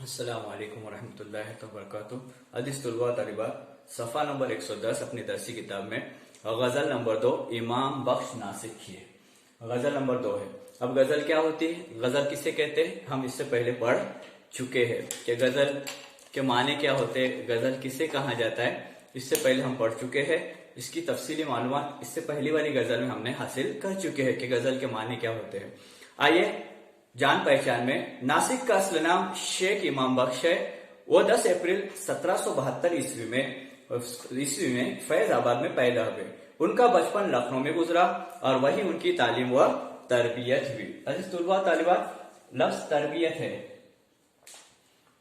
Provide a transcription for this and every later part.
السلام علیکم ورحمۃ اللہ وبرکاتہ۔ عزیز طلباء طالبات، صفحہ نمبر 110 اپنی درسی کتاب میں غزل نمبر 2 امام بخش ناسک کی ہے۔ غزل نمبر 2 ہے۔ اب غزل کیا ہوتی ہے، غزل کسے کہتے ہیں، ہم اس سے پہلے پڑھ چکے ہیں کہ غزل کے معنی کیا ہوتے ہیں، غزل کسے کہا جاتا ہے، اس سے پہلے ہم پڑھ چکے ہیں۔ اس کی تفصیلی معلومات اس سے پہلی والی غزل میں ہم نے حاصل کر چکے ہیں کہ غزل کے معنی کیا ہوتے ہیں۔ آئیے جان پہچان میں۔ ناسک کا اصل نام شیخ امام بخش ہے۔ وہ 10 اپریل 1772 عیسوی میں فیض آباد میں پیدا ہوئے۔ ان کا بچپن لکھنؤ میں گزرا اور وہی ان کی تعلیم و تربیت ہوئی۔ عزیز طلباء طالبات، لفظ تربیت ہے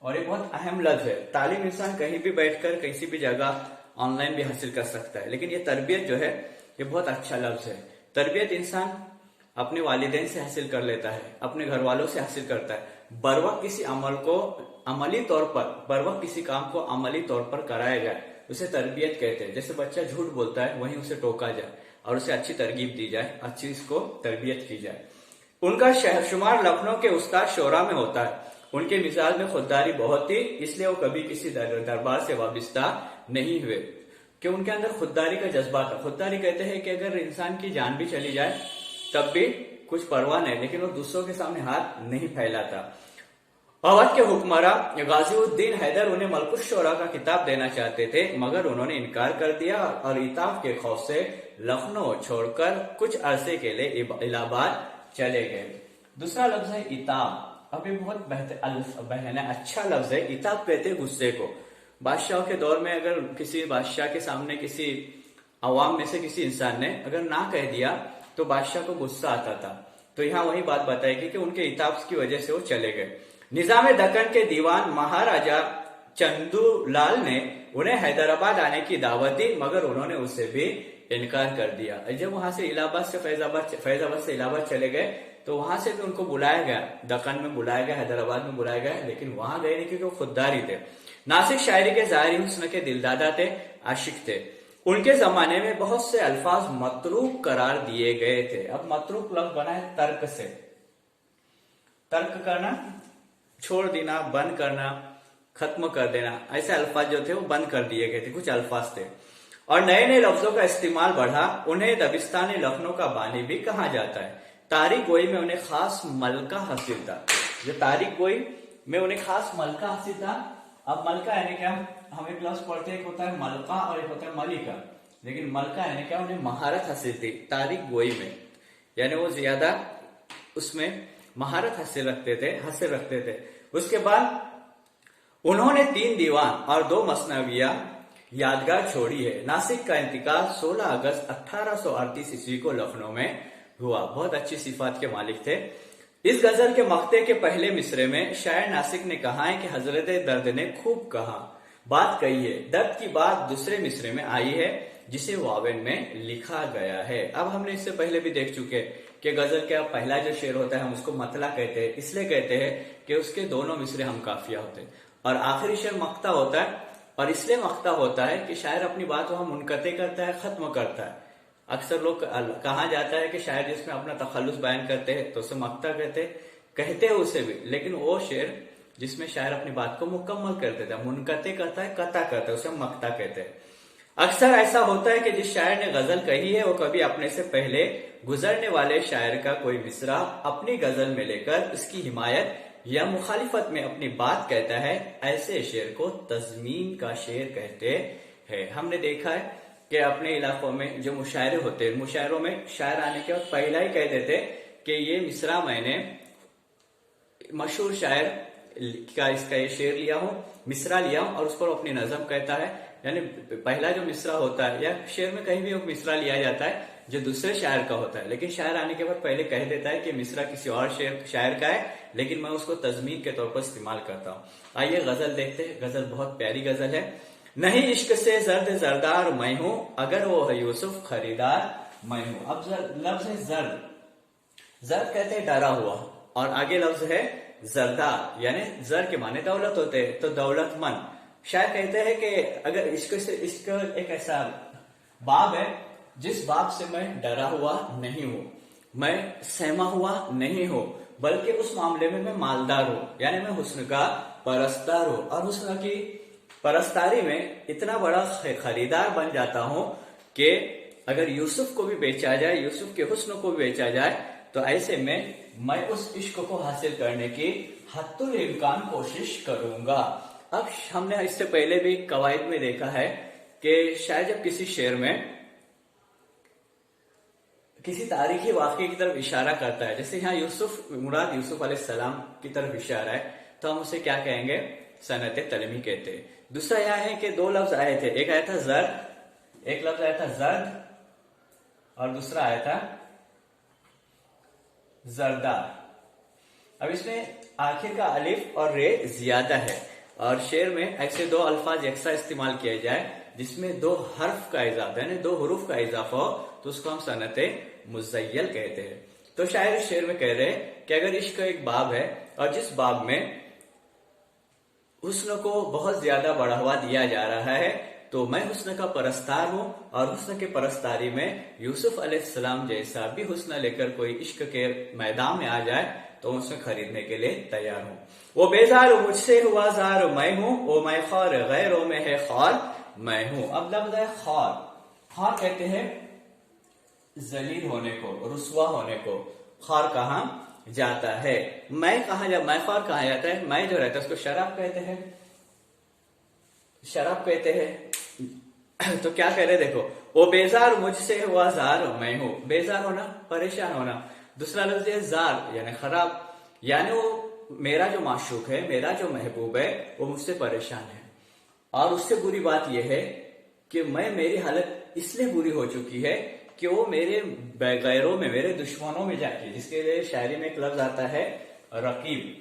اور یہ بہت اہم لفظ ہے۔ تعلیم انسان کہیں بھی بیٹھ کر کسی بھی جگہ آن لائن بھی حاصل کر سکتا ہے، لیکن یہ تربیت جو ہے یہ بہت اچھا لفظ ہے۔ تربیت انسان اپنے والدین سے حاصل کر لیتا ہے، اپنے گھر والوں سے حاصل کرتا ہے۔ بر وقت کسی کسی کام کو عملی طور پر کرایا جائے اسے تربیت کہتے ہیں۔ جیسے بچہ جھوٹ بولتا ہے وہیں اسے ٹوکا جائے اور اسے اچھی ترغیب دی جائے، اچھی اس کو تربیت کی جائے۔ ان کا شہر شمار لکھنؤ کے استاد شورا میں ہوتا ہے۔ ان کے مزاج میں خودداری بہت تھی، اس لیے وہ کبھی کسی دربار سے وابستہ نہیں ہوئے کہ ان کے اندر خودداری کا جذبہ تھا۔ خودداری کہتے ہیں کہ اگر انسان کی جان بھی چلی جائے تب بھی کچھ پرواہ نہیں، لیکن وہ دوسروں کے سامنے ہاتھ نہیں پھیلاتا۔ اودھ کے حکمراں غازی الدین حیدر انہیں ملک الشعراء کا خطاب دینا چاہتے تھے، مگر انہوں نے انکار کر دیا اور عتاب کے خوف سے لکھنؤ چھوڑ کر کچھ عرصے کے لیے الہ آباد چلے گئے۔ دوسرا لفظ ہے عتاب۔ اب یہ بہت بہتر اچھا لفظ ہے۔ عتاب کہتے ہیں غصے کو۔ بادشاہوں کے دور میں اگر کسی بادشاہ کے سامنے کسی عوام میں سے کسی انسان نے اگر نہ کہہ دیا تو بادشاہ کو غصہ آتا تھا۔ تو یہاں وہی بات بتائے گی کہ ان کے عتاب کی وجہ سے وہ چلے گئے۔ نظام دکن کے دیوان مہاراجا چندو لال نے انہیں حیدرآباد آنے کی دعوت دی، مگر انہوں نے اسے بھی انکار کر دیا۔ جب وہاں سے فیض آباد سے الہ آباد چلے گئے تو وہاں سے بھی ان کو بلایا گیا، دکن میں بلایا گیا، حیدرآباد میں بلایا گیا، لیکن وہاں گئے نہیں کیونکہ وہ خودداری تھے۔ ناسک شاعری کے ظاہری حسن کے دلدادہ تھے، عاشق تھے۔ ان کے زمانے میں بہت سے الفاظ متروک قرار دیے گئے تھے۔ اب متروک لفظ بنا ہے ترک سے، ترک کرنا، چھوڑ دینا، بند کرنا، ختم کر دینا، ایسے الفاظ جو تھے وہ بند کر دیے گئے تھے، کچھ الفاظ تھے اور نئے نئے لفظوں کا استعمال بڑھا۔ انہیں دبستان لکھنؤ کا بانی بھی کہا جاتا ہے۔ تاریخ گوئی میں انہیں خاص ملکہ حاصل تھا۔ جو تاریخ گوئی میں انہیں خاص ملکہ حاصل تھا۔ اب ملکہ یعنی کیا، ہم ایک لفظ پڑھتے ہیں، ایک ہوتا ہے ملکہ اور ایک ہوتا ہے ملکہ، لیکن ملکہ یعنی کیا، انہیں مہارت حاصل تھی تاریخ گوئی میں، یعنی وہ زیادہ اس میں مہارت حاصل رکھتے تھے۔ اس کے بعد انہوں نے 3 دیوان اور 2 مثنویاں یادگار چھوڑی ہے۔ ناسک کا انتقال 16 اگست 1838 عیسوی کو لکھنؤ میں ہوا۔ بہت اچھی صفات کے مالک تھے۔ اس غزل کے مقطع کے پہلے مصرے میں شاعر ناسک نے کہا ہے کہ حضرت درد نے خوب بات کہی ہے۔ درد کی بات دوسرے مصرے میں آئی ہے جسے واون میں لکھا گیا ہے۔ اب ہم نے اس سے پہلے بھی دیکھ چکے کہ غزل کا پہلا جو شعر ہوتا ہے ہم اس کو مطلع کہتے ہیں، اس لیے کہتے ہیں کہ اس کے دونوں مصرے ہم قافیہ ہوتے ہیں، اور آخری شعر مقطع ہوتا ہے، اور اس لیے مقطع ہوتا ہے کہ شاعر اپنی بات وہاں منقطع کرتا ہے، ختم کرتا ہے۔ اکثر لوگ کہا جاتا ہے کہ شاعر جس میں اپنا تخلص بیان کرتے ہیں تو اسے مقطع کہتے ہیں اسے بھی، لیکن وہ شعر جس میں شاعر اپنی بات کو مکمل کر دیتا ہے، منقطع کرتا ہے، قطع کرتا ہے، اسے ہم مقطع کہتے ہیں۔ اکثر ایسا ہوتا ہے کہ جس شاعر نے غزل کہی ہے وہ کبھی اپنے سے پہلے گزرنے والے شاعر کا کوئی مصرع اپنی غزل میں لے کر اس کی حمایت یا مخالفت میں اپنی بات کہتا ہے۔ ایسے شعر کو تضمین کا شعر کہتے ہیں۔ ہم نے دیکھا ہے کہ اپنے علاقوں میں جو مشاعرے ہوتے ہیں، مشاعروں میں شاعر آنے کے وقت پہلا ہی کہہ دیتے کہ یہ مصرع میں نے مشہور شاعر کا اس کا یہ شعر لیا ہوں، مصرع لیا ہوں، اور اس پر اپنی نظم کہتا ہے۔ یعنی پہلا جو مصرع ہوتا ہے، یا شعر میں کہیں بھی ایک مصرع لیا جاتا ہے جو دوسرے شاعر کا ہوتا ہے، لیکن شاعر آنے کے بعد پہلے کہہ دیتا ہے کہ مصرع کسی اور شاعر کا ہے، لیکن میں اس کو تضمین کے طور پر استعمال کرتا ہوں۔ آئیے غزل دیکھتے ہیں۔ غزل بہت پیاری غزل ہے۔ نہیں عشق سے زرد زردار میں ہوں، اگر وہ ہے یوسف خریدار میں ہوں۔ اب لفظ ہے زرد، زرد کہتے ہیں ڈرا ہوا، اور آگے لفظ ہے زردار، یعنی زر کے معنی دولت ہوتے ہیں، تو دولت مند۔ شاعر کہتے ہیں کہ اگر عشق ایک ایسا باب ہے جس باب سے میں ڈرا ہوا نہیں ہوں، میں سہما ہوا نہیں ہوں، बल्कि उस मामले में मैं मालदार हूं, यानी मैं हुस्न का परस्तार हूं और हुस्न की परस्तारी में इतना बड़ा खरीदार बन जाता हूं कि अगर यूसुफ को भी बेचा जाए, यूसुफ के हुस्न को भी बेचा जाए, तो ऐसे में मैं उस इश्क को हासिल करने की हत्तुल इम्कान कोशिश करूंगा। अब हमने इससे पहले भी कवायद में देखा है कि शायद जब किसी शेर में किसी तारीखी वाकये की तरफ इशारा करता है, जैसे यहाँ यूसुफ मुराद यूसुफ अलैहिस्सलाम की तरफ इशारा है, तो हम उसे क्या कहेंगे? सनत तलमी कहते हैं। दूसरा यह है कि दो लफ्ज आए थे, एक आया था जर्द, एक लफ्ज आया था जर्द और दूसरा आया था जरदार। अब इसमें आखिर का अलिफ और रे ज्यादा है और शेर में ऐसे दो अल्फाज यकसा इस्तेमाल किया जाए जिसमें दो हर्फ का इजाफा यानी दो हरूफ का इजाफा हो, तो उसको हम सनत मुज़य्यल कहते हैं। तो शायर इस शेर में कह रहे हैं कि अगर इश्क एक बाब है और जिस बाब में हुस्न को बहुत ज्यादा बढ़ावा दिया जा रहा है, तो मैं हुस्न का परस्तार हूं और हुस्न के परस्तारी में यूसुफ अलैहिस्सलाम जैसा भी हुस्न लेकर कोई इश्क के मैदान में आ जाए तो उसे खरीदने के लिए तैयार हूं। वो बेजार मुझसे हुआ जार मैं हूं, ओ मैं खार गैरों में है खार मैं हूं। अब लफ्ज है खार, खार कहते हैं जलील होने को, रुसवा होने को। खार कहाँ जाता है? मैं खार कहाँ जाता है? मैं जो रहता है उसको शराब कहते हैं, शराब कहते हैं। तो क्या कह रहे देखो, वो बेजार मुझसे हुआ जार मैं हूं, बेजार होना परेशान होना। दूसरा लफ्ज है जार यानी खराब, यानी वो मेरा जो माशूक है, मेरा जो महबूब है वो मुझसे परेशान है। और उससे बुरी बात यह है कि मेरी हालत इसलिए बुरी हो चुकी है कि वो मेरे गैरों में, मेरे दुश्मनों में जाके, जिसके लिए शायरी में एक लफ्ज आता है रकीब,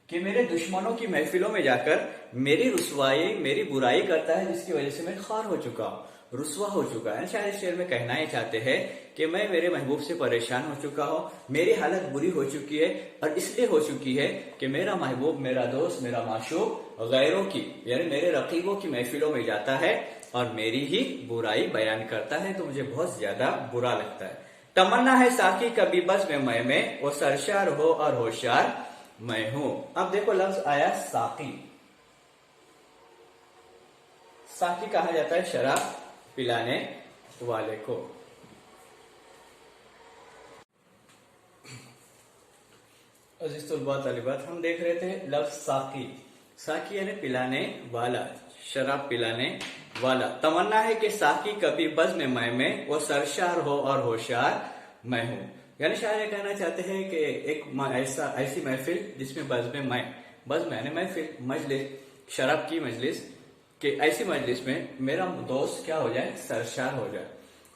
कि मेरे दुश्मनों की महफिलों में जाकर मेरी रुसवाई, मेरी बुराई करता है, जिसकी वजह से मैं खार हो चुका हूं, रुसवा हो चुका है। शायद शेर में कहना ही चाहते हैं कि मैं मेरे महबूब से परेशान हो चुका हूं, मेरी हालत बुरी हो चुकी है और इसलिए हो चुकी है कि मेरा महबूब, मेरा दोस्त, मेरा माशूक गैरों की यानी मेरे रकीबों की महफिलों में जाता है और मेरी ही बुराई बयान करता है, तो मुझे बहुत ज्यादा बुरा लगता है। तमन्ना है साकी कभी बस में वो सरशार हो और होशियार मैं हूं। अब देखो लफ्ज आया साकी, साकी कहा जाता है शराब पिलाने वाले को। अजीज तलबा तालिबात, हम देख रहे थे लफ्ज साकी, साकी यानी पिलाने वाला, शराब पिलाने वाला। तमन्ना है कि साकी कभी बज़्म में वो सरशार हो और होशियार मैं हूं। यानी शायर ये कहना चाहते हैं कि एक ऐसी महफिल जिसमें बज़्म यानी महफिल, मजलिस, शराब की मजलिस, कि ऐसी मजलिस में मेरा दोस्त क्या हो जाए? सरशार हो जाए।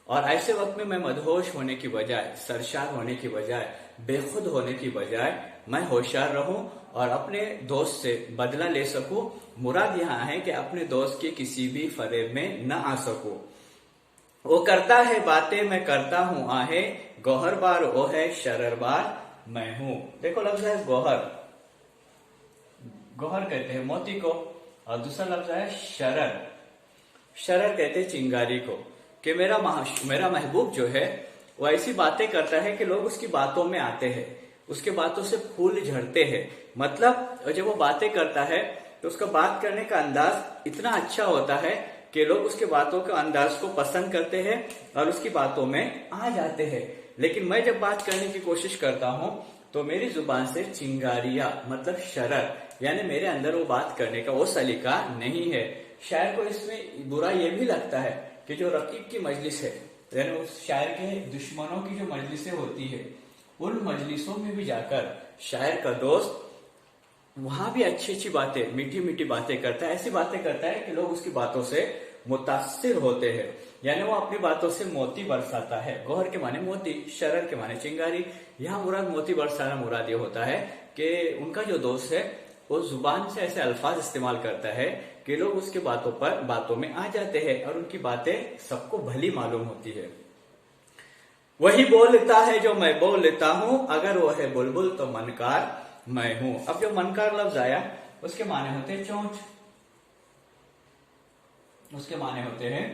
और ऐसे वक्त में मैं मदहोश होने की बजाय, सरशार होने की बजाय, बेखुद होने की बजाय मैं होशियार रहूं और अपने दोस्त से बदला ले सकूं। मुराद यहाँ है कि अपने दोस्त की किसी भी फरेब में न आ सकूं। वो करता है बातें, मैं करता हूं आहे, गौहर बार वो है शरर बार मैं हूं। देखो लफ्ज है गौहर, गौहर कहते हैं मोती को, और दूसरा लफ्ज है शरर, शरर कहते हैं चिंगारी को। कि मेरा महबूब जो है वो ऐसी बातें करता है कि लोग उसकी बातों में आते हैं, उसके बातों से फूल झड़ते हैं। मतलब जब वो बातें करता है तो उसका बात करने का अंदाज इतना अच्छा होता है कि लोग उसके बातों के अंदाज को पसंद करते हैं और उसकी बातों में आ जाते हैं। लेकिन मैं जब बात करने की कोशिश करता हूं तो मेरी जुबान से चिंगारियां मतलब शरर यानी मेरे अंदर वो बात करने का वो सलीका नहीं है। शायर को इसमें बुरा ये भी लगता है कि जो रकीब की मजलिस है, यानी उस शायर के दुश्मनों की जो मजलिसें होती है, उन मजलिसों में भी जाकर शायर का दोस्त वहां भी अच्छी अच्छी बातें, मीठी मीठी बातें करता है। ऐसी बातें करता है कि लोग उसकी बातों से मुतासिर होते हैं, यानी वो अपनी बातों से मोती बरसाता है। गौहर के माने मोती, शरर के माने चिंगारी। यहाँ मुराद मोती बरसाना मुराद ये होता है कि उनका जो दोस्त है वो जुबान से ऐसे अल्फाज इस्तेमाल करता है कि लोग उसके बातों में आ जाते हैं और उनकी बातें सबको भली मालूम होती है। वही बोलता है जो मैं बोल लेता हूं, अगर वो है बुलबुल तो मनकार मैं हूं। अब जो मनकार लफ्ज आया उसके माने होते हैं चोंच, उसके माने होते हैं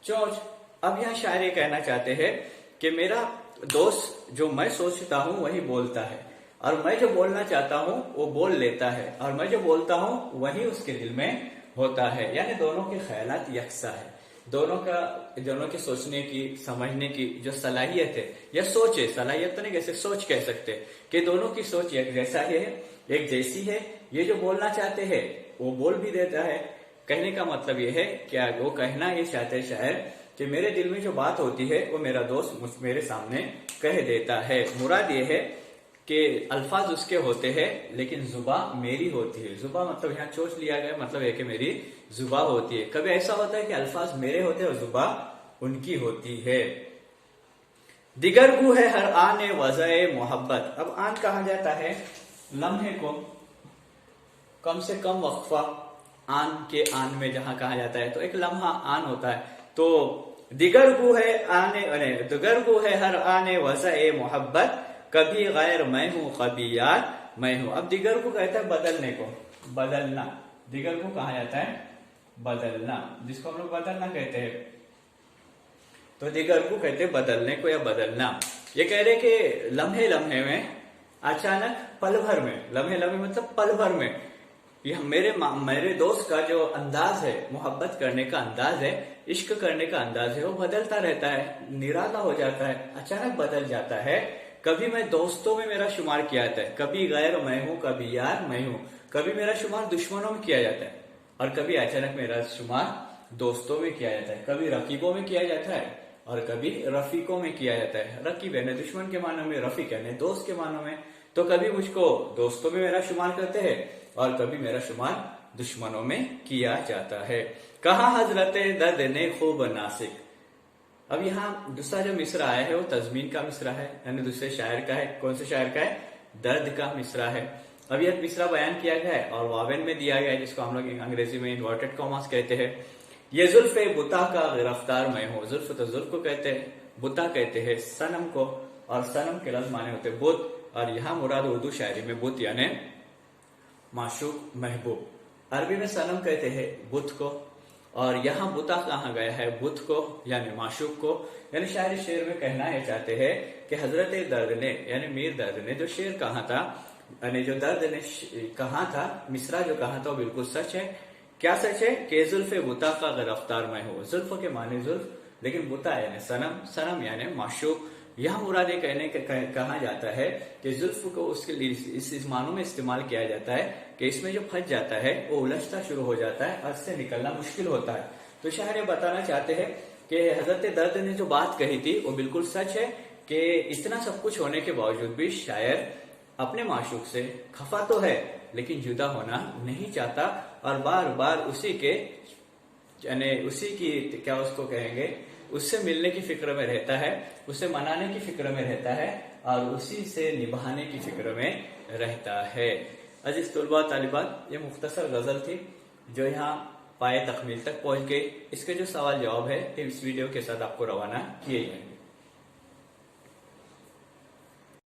चोंच। अब यहाँ शायर ये कहना चाहते हैं कि मेरा दोस्त जो मैं सोचता हूँ वही बोलता है, और मैं जो बोलना चाहता हूँ वो बोल लेता है, और मैं जो बोलता हूँ वही उसके दिल में होता है। यानी दोनों के ख्यालात यकसा है, दोनों के सोचने की, समझने की जो सलाहियत है या सोच है, सलाहियत तो नहीं कैसे सोच कह सकते, कि दोनों की सोच एक जैसा है, एक जैसी है। ये जो बोलना चाहते हैं वो बोल भी देता है। कहने का मतलब ये है, क्या वो कहना ये चाहते हैं शायर कि मेरे दिल में जो बात होती है वो मेरा दोस्त मेरे सामने कह देता है। मुराद ये है कि अल्फाज उसके होते हैं लेकिन जुबा मेरी होती है। जुबा मतलब यहाँ सोच लिया गया, मतलब है कि मेरी जुबा होती है। कभी ऐसा होता है कि अल्फाज मेरे होते हैं और जुबा उनकी होती है। दिगरगू है हर आने वज़े मोहब्बत। अब आन कहा जाता है लम्हे को, कम से कम वक्फा आन के आन में जहां कहा जाता है तो एक लम्हा आन होता है। तो दिगरगू है दिगरगू है हर आने वज़े मोहब्बत, कभी गैर मैं हूं कभी यार मैं हूं। अब दिगर को कहता है बदलने को, बदलना। दिगर को कहा जाता है बदलना, जिसको हम लोग बदलना कहते हैं। तो दिगर को कहते हैं बदलने को या बदलना। ये कह रहे कि लम्हे लम्हे में, अचानक पल भर में, लम्हे लम्हे मतलब पल भर में, यह मेरे दोस्त का जो अंदाज है, मोहब्बत करने का अंदाज है, इश्क करने का अंदाज है, वो बदलता रहता है, निराला हो जाता है, अचानक बदल जाता है। कभी मैं दोस्तों में मेरा शुमार किया जाता है, कभी गैर मैं हूं कभी यार मैं हूं। कभी मेरा शुमार दुश्मनों में किया जाता है और कभी अचानक मेरा शुमार दोस्तों में किया जाता है। कभी रकीबों में किया जाता है और कभी रफीकों में किया जाता है। रकीब यानी दुश्मन के मानों में, रफीक यानी दोस्त के मानों में। तो कभी मुझको दोस्तों में मेरा शुमार करते हैं और कभी मेरा शुमार दुश्मनों में किया जाता है। कहा हजरत दर्द ने खूब नासिक। अब यहाँ दूसरा जो मिसरा आया है वो तजमीन का मिसरा है, यानी दूसरे शायर का है। कौन से शायर का है? दर्द का मिसरा है। अब यह मिसरा बयान किया गया है और वावेन में दिया गया है, जिसको हम लोग अंग्रेजी में इन्वर्टेड कॉमास कहते हैं। ये जुल्फ बुता का गिरफ्तार मैं हूँ। जुल्फ तो जुल्फ को कहते हैं, बुता कहते हैं सनम को, और सनम के लफ्ज माने होते बुत, और यहाँ मुराद उर्दू शायरी में बुत यानी माशूक महबूब। अरबी में सनम कहते हैं बुत को, और यहाँ बुता कहाँ गया है? बुत को यानी माशूक को। यानी शायरी शेर में कहना है चाहते हैं कि हजरत दर्द ने यानी मीर दर्द ने जो शेर कहा था, यानी जो दर्द ने कहा था, मिसरा जो कहा था वो बिल्कुल सच है। क्या सच है? कि जुल्फ बुता का गिरफ्तार मैं हूँ। जुल्फ के माने जुल्फ, लेकिन बुता यानी सनम, सनम यानी माशूक। यह मुरादे कहने के कहा जाता है कि जुल्फ को उसके लिए इस मानों में इस्तेमाल किया जाता है कि इसमें जो फंस जाता है वो उलझता शुरू हो जाता है और इससे निकलना मुश्किल होता है। तो शायर ये बताना चाहते हैं कि हजरत दर्द ने जो बात कही थी वो बिल्कुल सच है कि इतना सब कुछ होने के बावजूद भी शायर अपने माशूक से खफा तो है लेकिन जुदा होना नहीं चाहता, और बार बार उसी के यानी उसी की क्या उसको कहेंगे, उससे मिलने की फिक्र में रहता है, उसे मनाने की फिक्र में रहता है और उसी से निभाने की फिक्र में रहता है। अजीज तुलबा तालिबात, ये मुख्तसर गजल थी जो यहाँ पाए तकमील तक पहुंच गई। इसके जो सवाल जवाब है इस वीडियो के साथ आपको रवाना किए जाएंगे।